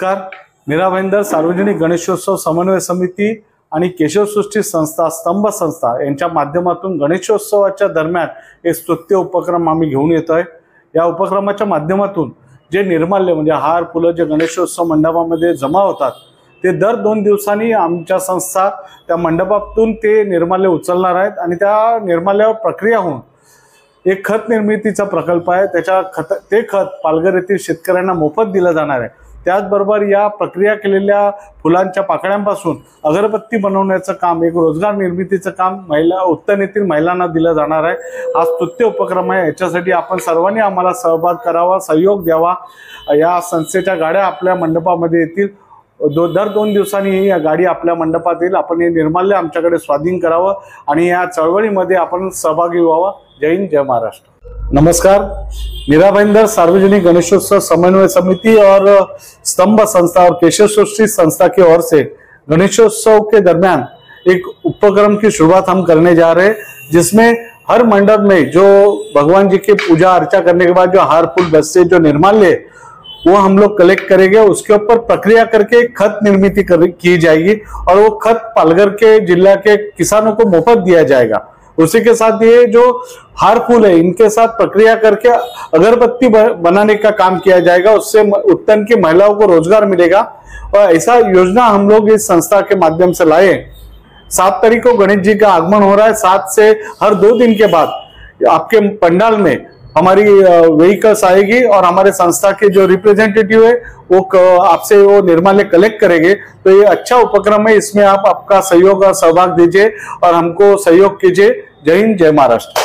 नमस्कार। मीरा भाईंदर सार्वजनिक गणेशोत्सव समन्वय समिती आणि केशवसृष्टी संस्था स्तंभ संस्था यांच्या माध्यमातून गणेशोत्सवाच्या दरम्यान एक स्तुत्य उपक्रम आम्ही घेऊन येतोय। या उपक्रमाच्या माध्यमातून जे निर्माल्य म्हणजे हार फुलं जे गणेशोत्सव मंडपामध्ये जमा होतात ते दर 2 दिवसांनी आमच्या संस्था त्या मंडपातून ते निर्माल्य उचलणार आहेत आणि त्या निर्माल्यावर प्रक्रिया होऊन एक खत निर्मितीचा प्रकल्प आहे। ते खत पालघर येथील शेतकऱ्यांना मोफत दिलं जाणार आहे। त्याचबरोबर या प्रक्रिया केलेल्या फुलांच्या पाकळ्यांपासून अगरबत्ती बनवण्याचं काम, एक रोजगार निर्मितीचं काम उत्तर येथील महिलांना दिलं जाणार आहे। हा स्तुत्य उपक्रम आहे। याच्यासाठी आपण सर्वांनी आम्हाला सहभाग करावा, सहयोग द्यावा। या संस्थेच्या गाड्या आपल्या मंडपामध्ये येतील। दर 2 दिवसांनी ही गाडी आपल्या मंडपात येईल। आपण हे निर्माल्य आमच्याकडे स्वाधीन करावं आणि या चळवळीमध्ये आपण सहभागी व्हावा। जय हिंद, जय महाराष्ट्र। नमस्कार। मीरा भाईंदर सार्वजनिक गणेशोत्सव समन्वय समिति और स्तंभ संस्था और केशवसृष्टि संस्था की ओर से गणेशोत्सव के दरमियान एक उपक्रम की शुरुआत हम करने जा रहे हैं, जिसमें हर मंडप में जो भगवान जी की पूजा अर्चा करने के बाद जो हार फूल बस्ते जो निर्माल्य वो हम लोग कलेक्ट करेंगे। उसके ऊपर प्रक्रिया करके खत निर्मित की जाएगी और वो खत पालघर के जिला के किसानों को मुफ्त दिया जाएगा। उसी के साथ ये जो हार फूल है इनके साथ प्रक्रिया करके अगरबत्ती बनाने का काम किया जाएगा। उससे उत्तन की महिलाओं को रोजगार मिलेगा और ऐसा योजना हम लोग इस संस्था के माध्यम से लाए। 7 तारीख को गणेश जी का आगमन हो रहा है। 7 से हर 2 दिन के बाद आपके पंडाल में हमारी व्हीकल्स आएगी और हमारे संस्था के जो रिप्रेजेंटेटिव है वो आपसे वो निर्माल्य कलेक्ट करेंगे। तो ये अच्छा उपक्रम है, इसमें आप आपका सहयोग और सहभाग दीजिए और हमको सहयोग कीजिए। जय हिंद, जय महाराष्ट्र।